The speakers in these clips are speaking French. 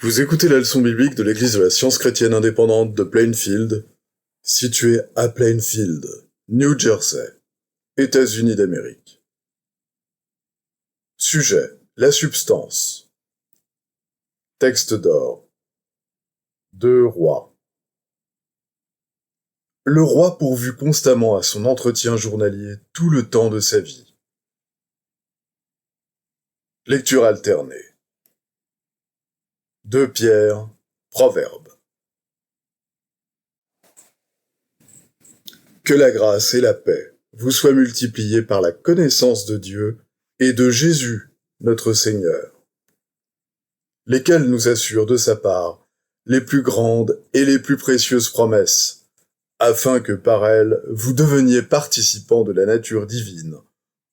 Vous écoutez la leçon biblique de l'Église de la Science chrétienne indépendante de Plainfield, située à Plainfield, New Jersey, États-Unis d'Amérique. Sujet: la substance. Texte d'or. 2 Rois. Le roi pourvut constamment à son entretien journalier tout le temps de sa vie. Lecture alternée. 2 Pierre, Proverbes. Que la grâce et la paix vous soient multipliées par la connaissance de Dieu et de Jésus, notre Seigneur, lesquels nous assurent de sa part les plus grandes et les plus précieuses promesses, afin que par elles vous deveniez participants de la nature divine,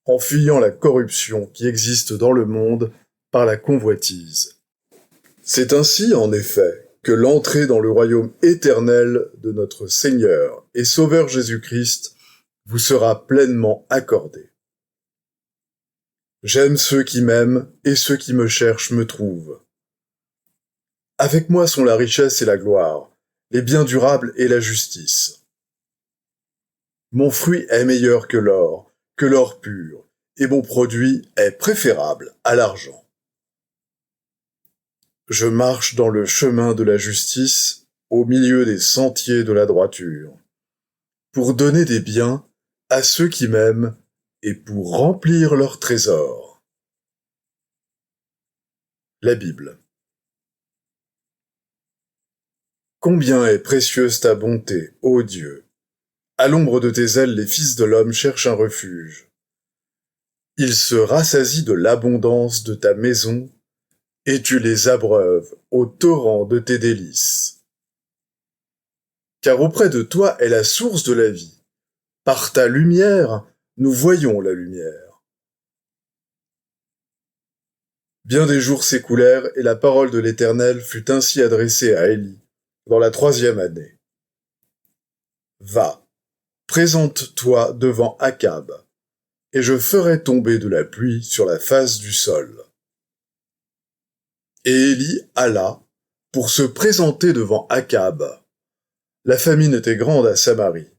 en fuyant la corruption qui existe dans le monde par la convoitise. C'est ainsi, en effet, que l'entrée dans le royaume éternel de notre Seigneur et Sauveur Jésus-Christ vous sera pleinement accordée. J'aime ceux qui m'aiment et ceux qui me cherchent me trouvent. Avec moi sont la richesse et la gloire, les biens durables et la justice. Mon fruit est meilleur que l'or pur, et mon produit est préférable à l'argent. Je marche dans le chemin de la justice, au milieu des sentiers de la droiture, pour donner des biens à ceux qui m'aiment et pour remplir leurs trésors. La Bible. Combien est précieuse ta bonté, ô Dieu! À l'ombre de tes ailes, les fils de l'homme cherchent un refuge. Ils se rassasient de l'abondance de ta maison, et tu les abreuves au torrent de tes délices. Car auprès de toi est la source de la vie. Par ta lumière, nous voyons la lumière. Bien des jours s'écoulèrent et la parole de l'Éternel fut ainsi adressée à Élie, dans la 3e année. Va, présente-toi devant Akab, et je ferai tomber de la pluie sur la face du sol. Et Élie alla pour se présenter devant Akab. La famine était grande à Samarie.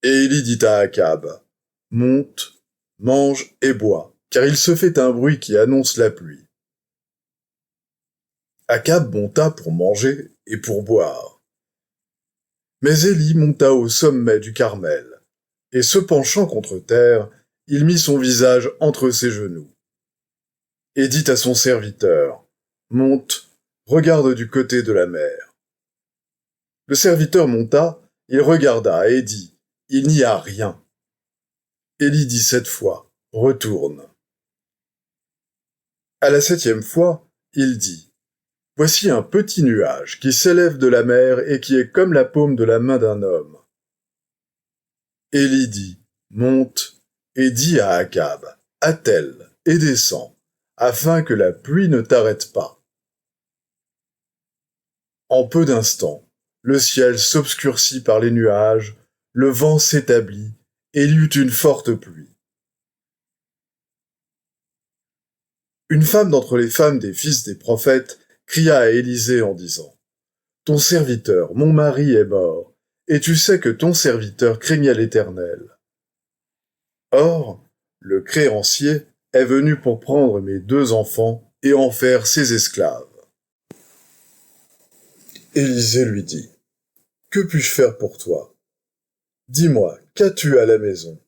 Et Élie dit à Akab, « Monte, mange et bois, car il se fait un bruit qui annonce la pluie. » Akab monta pour manger et pour boire. Mais Élie monta au sommet du Carmel, et se penchant contre terre, il mit son visage entre ses genoux. Et dit à son serviteur, « Monte, regarde du côté de la mer. » Le serviteur monta, il regarda et dit, « Il n'y a rien. » Élie dit 7 fois, « Retourne. » À la 7e fois, il dit, « Voici un petit nuage qui s'élève de la mer et qui est comme la paume de la main d'un homme. » Élie dit, « Monte, et dis à Akab, attelle et descends, afin que la pluie ne t'arrête pas. » En peu d'instants, le ciel s'obscurcit par les nuages, le vent s'établit, et il y eut une forte pluie. Une femme d'entre les femmes des fils des prophètes cria à Élisée en disant, « Ton serviteur, mon mari, est mort, et tu sais que ton serviteur craignait l'Éternel. Or, le créancier est venu pour prendre mes 2 enfants et en faire ses esclaves. » Élisée lui dit, « Que puis-je faire pour toi? Dis-moi, qu'as-tu à la maison? »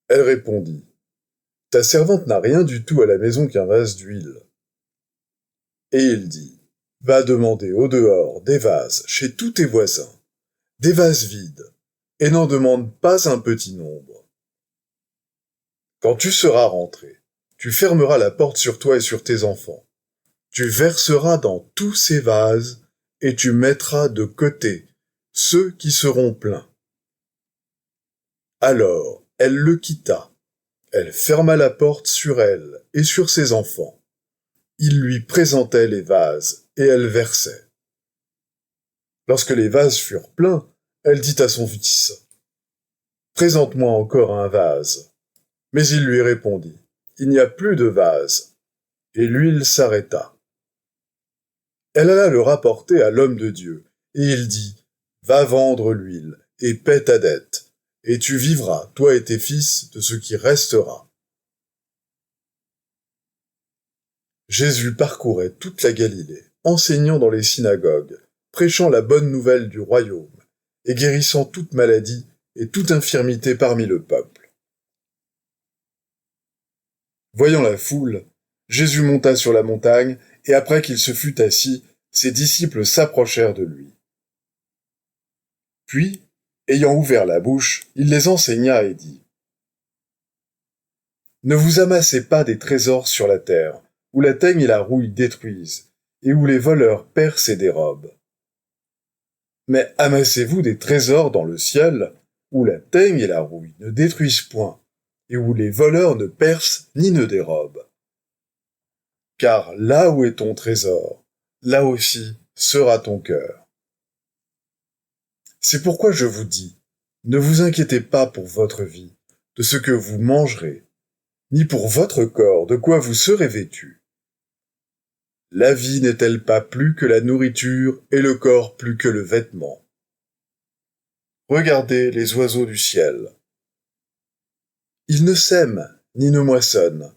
Elle répondit, « Ta servante n'a rien du tout à la maison qu'un vase d'huile. » Et il dit, « Va demander au dehors des vases chez tous tes voisins, des vases vides, et n'en demande pas un petit nombre. Quand tu seras rentré, tu fermeras la porte sur toi et sur tes enfants. Tu verseras dans tous ces vases, et tu mettras de côté ceux qui seront pleins. » Alors elle le quitta. Elle ferma la porte sur elle et sur ses enfants. Il lui présentait les vases, et elle versait. Lorsque les vases furent pleins, elle dit à son fils, « Présente-moi encore un vase. » Mais il lui répondit, « Il n'y a plus de vase. » et l'huile s'arrêta. Elle alla le rapporter à l'homme de Dieu, et il dit, « Va vendre l'huile, et paie ta dette, et tu vivras, toi et tes fils, de ce qui restera. » Jésus parcourait toute la Galilée, enseignant dans les synagogues, prêchant la bonne nouvelle du royaume, et guérissant toute maladie et toute infirmité parmi le peuple. Voyant la foule, Jésus monta sur la montagne, et après qu'il se fut assis, ses disciples s'approchèrent de lui. Puis, ayant ouvert la bouche, il les enseigna et dit, « Ne vous amassez pas des trésors sur la terre, où la teigne et la rouille détruisent, et où les voleurs percent et dérobent. Mais amassez-vous des trésors dans le ciel, où la teigne et la rouille ne détruisent point, et où les voleurs ne percent ni ne dérobent. Car là où est ton trésor, là aussi sera ton cœur. C'est pourquoi je vous dis, ne vous inquiétez pas pour votre vie, de ce que vous mangerez, ni pour votre corps, de quoi vous serez vêtus. La vie n'est-elle pas plus que la nourriture et le corps plus que le vêtement? Regardez les oiseaux du ciel. Ils ne sèment ni ne moissonnent,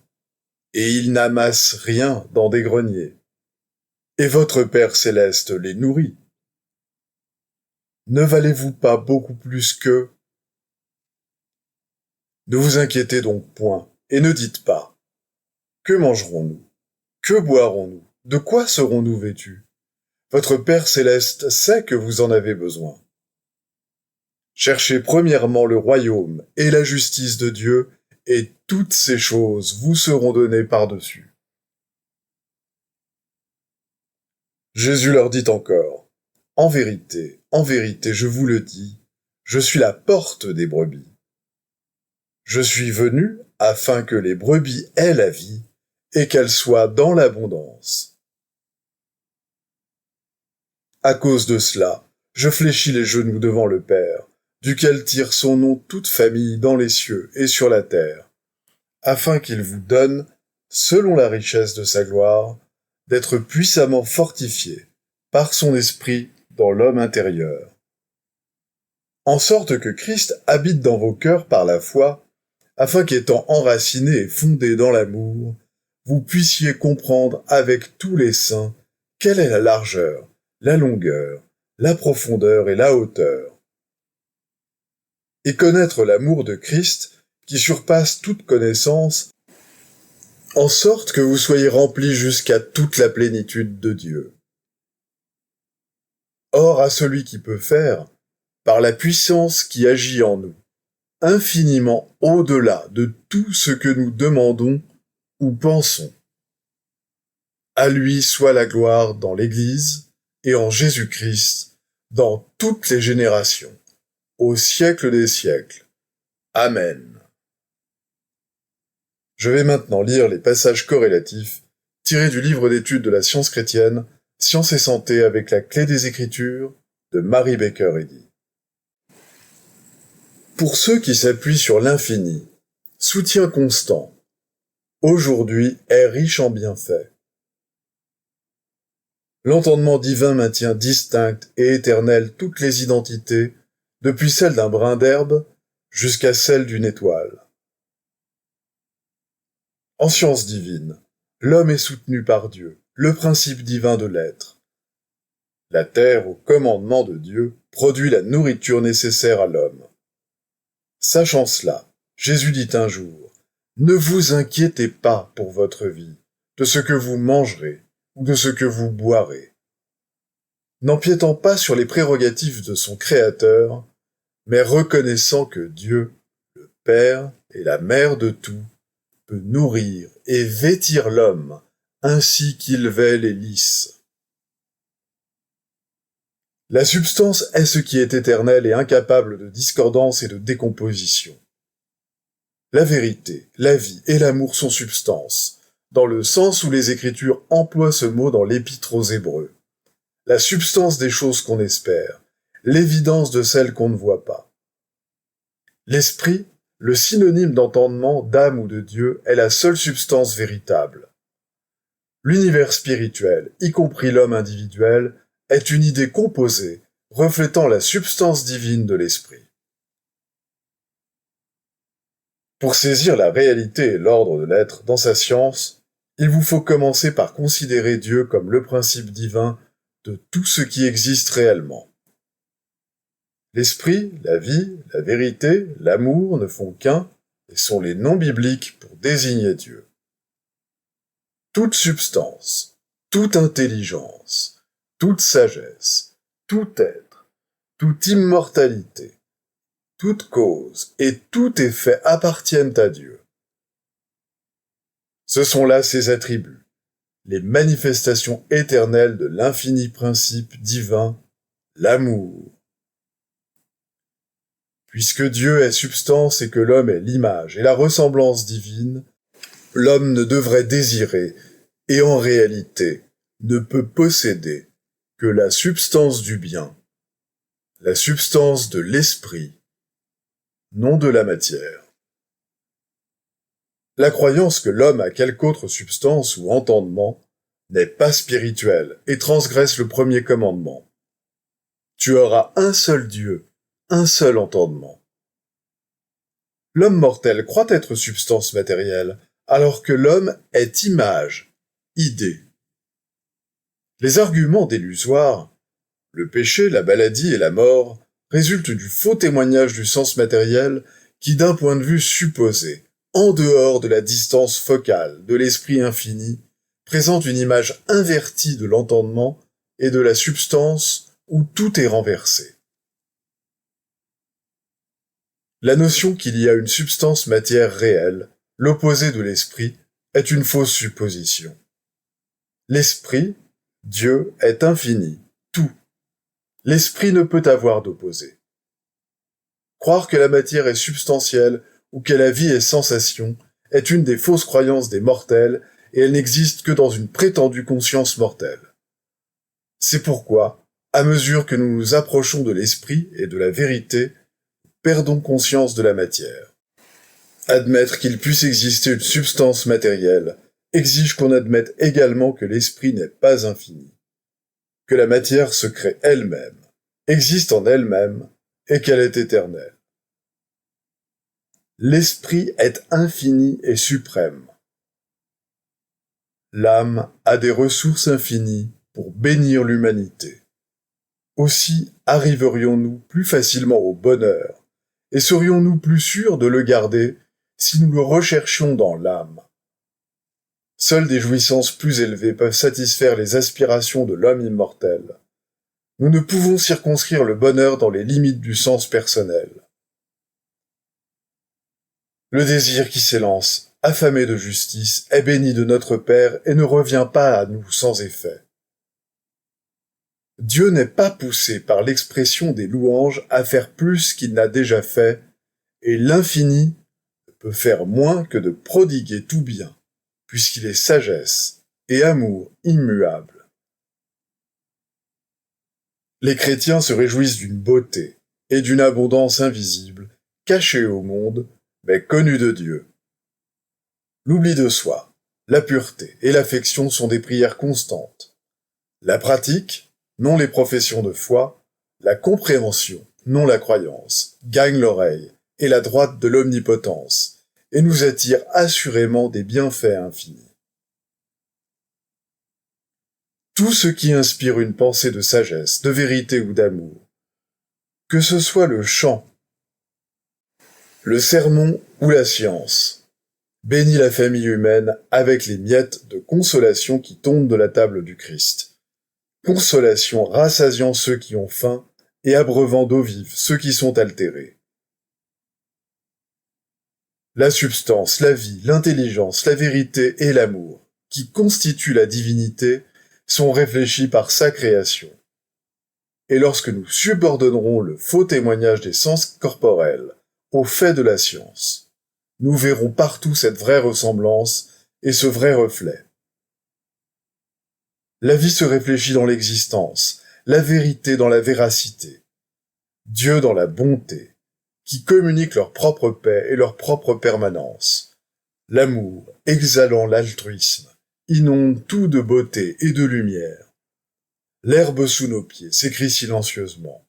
et ils n'amassent rien dans des greniers. Et votre Père céleste les nourrit. Ne valez-vous pas beaucoup plus qu'eux? Ne vous inquiétez donc point, et ne dites pas, « Que mangerons-nous? Que boirons-nous? De quoi serons-nous vêtus? » Votre Père céleste sait que vous en avez besoin. Cherchez premièrement le royaume et la justice de Dieu, et toutes ces choses vous seront données par-dessus. Jésus leur dit encore, « en vérité, je vous le dis, je suis la porte des brebis. Je suis venu afin que les brebis aient la vie et qu'elles soient dans l'abondance. À cause de cela, je fléchis les genoux devant le Père, duquel tire son nom toute famille dans les cieux et sur la terre, afin qu'il vous donne, selon la richesse de sa gloire, d'être puissamment fortifié par son esprit dans l'homme intérieur. En sorte que Christ habite dans vos cœurs par la foi, afin qu'étant enracinés et fondés dans l'amour, vous puissiez comprendre avec tous les saints quelle est la largeur, la longueur, la profondeur et la hauteur, et connaître l'amour de Christ qui surpasse toute connaissance, en sorte que vous soyez remplis jusqu'à toute la plénitude de Dieu. Or à celui qui peut faire, par la puissance qui agit en nous, infiniment au-delà de tout ce que nous demandons ou pensons. À lui soit la gloire dans l'Église et en Jésus-Christ, dans toutes les générations, au siècle des siècles. Amen. Je vais maintenant lire les passages corrélatifs tirés du livre d'études de la science chrétienne, Science et santé avec la clé des Écritures de Mary Baker Eddy. Pour ceux qui s'appuient sur l'infini, soutien constant, aujourd'hui est riche en bienfaits. L'entendement divin maintient distinctes et éternelles toutes les identités, depuis celle d'un brin d'herbe jusqu'à celle d'une étoile. En science divine, l'homme est soutenu par Dieu, le principe divin de l'être. La terre, au commandement de Dieu, produit la nourriture nécessaire à l'homme. Sachant cela, Jésus dit un jour, « Ne vous inquiétez pas pour votre vie, de ce que vous mangerez ou de ce que vous boirez. » N'empiétant pas sur les prérogatives de son Créateur, mais reconnaissant que Dieu, le Père et la Mère de tout, peut nourrir et vêtir l'homme ainsi qu'il vêt les lys. La substance est ce qui est éternel et incapable de discordance et de décomposition. La vérité, la vie et l'amour sont substance, dans le sens où les Écritures emploient ce mot dans l'Épître aux Hébreux. La substance des choses qu'on espère, l'évidence de celles qu'on ne voit pas. L'esprit, le synonyme d'entendement, d'âme ou de Dieu, est la seule substance véritable. L'univers spirituel, y compris l'homme individuel, est une idée composée, reflétant la substance divine de l'esprit. Pour saisir la réalité et l'ordre de l'être dans sa science, il vous faut commencer par considérer Dieu comme le principe divin de tout ce qui existe réellement. L'esprit, la vie, la vérité, l'amour ne font qu'un et sont les noms bibliques pour désigner Dieu. Toute substance, toute intelligence, toute sagesse, tout être, toute immortalité, toute cause et tout effet appartiennent à Dieu. Ce sont là ses attributs, les manifestations éternelles de l'infini principe divin, l'amour. Puisque Dieu est substance et que l'homme est l'image et la ressemblance divine, l'homme ne devrait désirer, et en réalité ne peut posséder, que la substance du bien, la substance de l'esprit, non de la matière. La croyance que l'homme a quelque autre substance ou entendement n'est pas spirituelle et transgresse le premier commandement. Tu auras un seul Dieu, un seul entendement. L'homme mortel croit être substance matérielle, alors que l'homme est image, idée. Les arguments d'illusoire, le péché, la maladie et la mort, résultent du faux témoignage du sens matériel qui, d'un point de vue supposé, en dehors de la distance focale de l'esprit infini, présente une image invertie de l'entendement et de la substance où tout est renversé. La notion qu'il y a une substance matière réelle, l'opposé de l'esprit, est une fausse supposition. L'esprit, Dieu, est infini, tout. L'esprit ne peut avoir d'opposé. Croire que la matière est substantielle ou que la vie est sensation est une des fausses croyances des mortels et elle n'existe que dans une prétendue conscience mortelle. C'est pourquoi, à mesure que nous nous approchons de l'esprit et de la vérité, perdons conscience de la matière. Admettre qu'il puisse exister une substance matérielle exige qu'on admette également que l'esprit n'est pas infini, que la matière se crée elle-même, existe en elle-même et qu'elle est éternelle. L'esprit est infini et suprême. L'âme a des ressources infinies pour bénir l'humanité. Aussi arriverions-nous plus facilement au bonheur et serions-nous plus sûrs de le garder si nous le recherchions dans l'âme. Seules des jouissances plus élevées peuvent satisfaire les aspirations de l'homme immortel. Nous ne pouvons circonscrire le bonheur dans les limites du sens personnel. Le désir qui s'élance, affamé de justice, est béni de notre Père et ne revient pas à nous sans effet. Dieu n'est pas poussé par l'expression des louanges à faire plus qu'il n'a déjà fait, et l'infini ne peut faire moins que de prodiguer tout bien, puisqu'il est sagesse et amour immuable. Les chrétiens se réjouissent d'une beauté et d'une abondance invisible, cachée au monde, mais connue de Dieu. L'oubli de soi, la pureté et l'affection sont des prières constantes. La pratique, non les professions de foi, la compréhension, non la croyance, gagne l'oreille et la droite de l'omnipotence, et nous attire assurément des bienfaits infinis. Tout ce qui inspire une pensée de sagesse, de vérité ou d'amour, que ce soit le chant, le sermon ou la science, bénit la famille humaine avec les miettes de consolation qui tombent de la table du Christ. Consolation rassasiant ceux qui ont faim et abreuvant d'eau vive ceux qui sont altérés. La substance, la vie, l'intelligence, la vérité et l'amour, qui constituent la divinité, sont réfléchis par sa création. Et lorsque nous subordonnerons le faux témoignage des sens corporels aux faits de la science, nous verrons partout cette vraie ressemblance et ce vrai reflet. La vie se réfléchit dans l'existence, la vérité dans la véracité, Dieu dans la bonté, qui communiquent leur propre paix et leur propre permanence, l'amour exhalant l'altruisme inonde tout de beauté et de lumière. L'herbe sous nos pieds s'écrie silencieusement.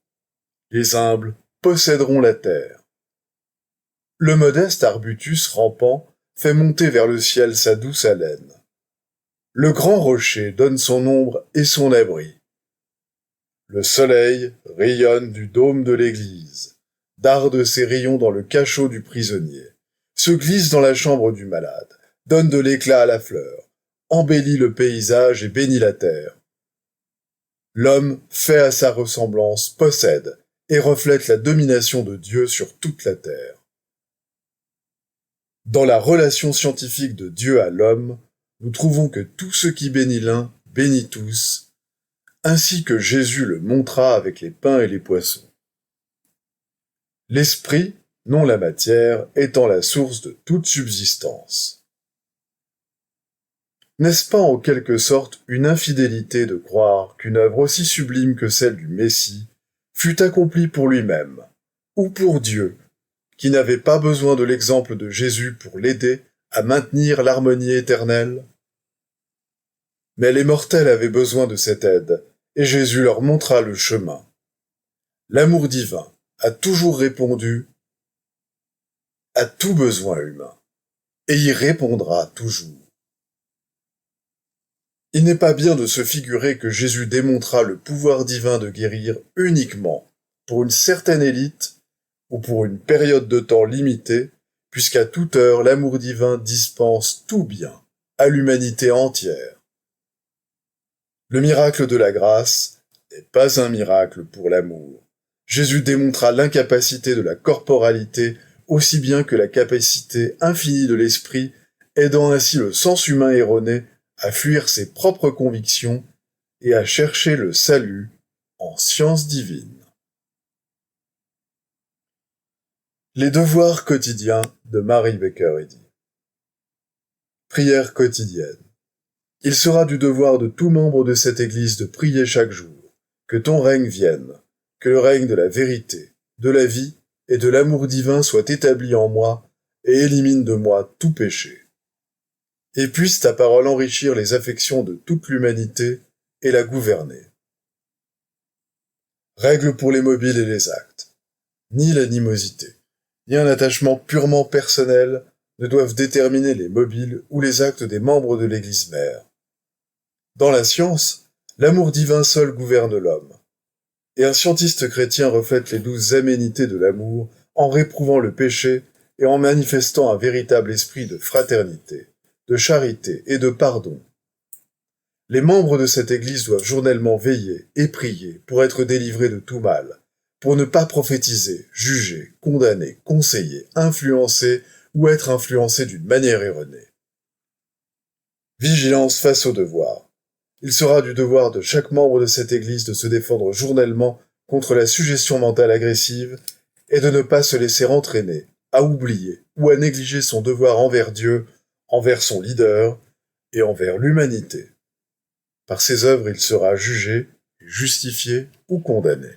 Les humbles posséderont la terre. Le modeste arbutus rampant fait monter vers le ciel sa douce haleine. Le grand rocher donne son ombre et son abri. Le soleil rayonne du dôme de l'église, darde ses rayons dans le cachot du prisonnier, se glisse dans la chambre du malade, donne de l'éclat à la fleur, embellit le paysage et bénit la terre. L'homme, fait à sa ressemblance, possède et reflète la domination de Dieu sur toute la terre. Dans la relation scientifique de Dieu à l'homme, nous trouvons que tout ce qui bénit l'un bénit tous, ainsi que Jésus le montra avec les pains et les poissons. L'esprit, non la matière, étant la source de toute subsistance. N'est-ce pas en quelque sorte une infidélité de croire qu'une œuvre aussi sublime que celle du Messie fut accomplie pour lui-même, ou pour Dieu, qui n'avait pas besoin de l'exemple de Jésus pour l'aider à maintenir l'harmonie éternelle? Mais les mortels avaient besoin de cette aide, et Jésus leur montra le chemin. L'amour divin a toujours répondu à tout besoin humain, et y répondra toujours. Il n'est pas bien de se figurer que Jésus démontra le pouvoir divin de guérir uniquement pour une certaine élite ou pour une période de temps limitée, puisqu'à toute heure l'amour divin dispense tout bien à l'humanité entière. Le miracle de la grâce n'est pas un miracle pour l'amour. Jésus démontra l'incapacité de la corporalité aussi bien que la capacité infinie de l'esprit, aidant ainsi le sens humain erroné à fuir ses propres convictions et à chercher le salut en science divine. Les devoirs quotidiens de Mary Baker Eddy. Prière quotidienne. Il sera du devoir de tout membre de cette Église de prier chaque jour, que ton règne vienne, que le règne de la vérité, de la vie et de l'amour divin soit établi en moi et élimine de moi tout péché. Et puisse ta parole enrichir les affections de toute l'humanité et la gouverner. Règle pour les mobiles et les actes. Ni l'animosité, ni un attachement purement personnel ne doivent déterminer les mobiles ou les actes des membres de l'Église mère. Dans la science, l'amour divin seul gouverne l'homme. Et un scientiste chrétien reflète les douces aménités de l'amour en réprouvant le péché et en manifestant un véritable esprit de fraternité, de charité et de pardon. Les membres de cette Église doivent journellement veiller et prier pour être délivrés de tout mal, pour ne pas prophétiser, juger, condamner, conseiller, influencer ou être influencés d'une manière erronée. Vigilance face au devoir. Il sera du devoir de chaque membre de cette Église de se défendre journellement contre la suggestion mentale agressive et de ne pas se laisser entraîner, à oublier ou à négliger son devoir envers Dieu, envers son leader et envers l'humanité. Par ses œuvres, il sera jugé, justifié ou condamné.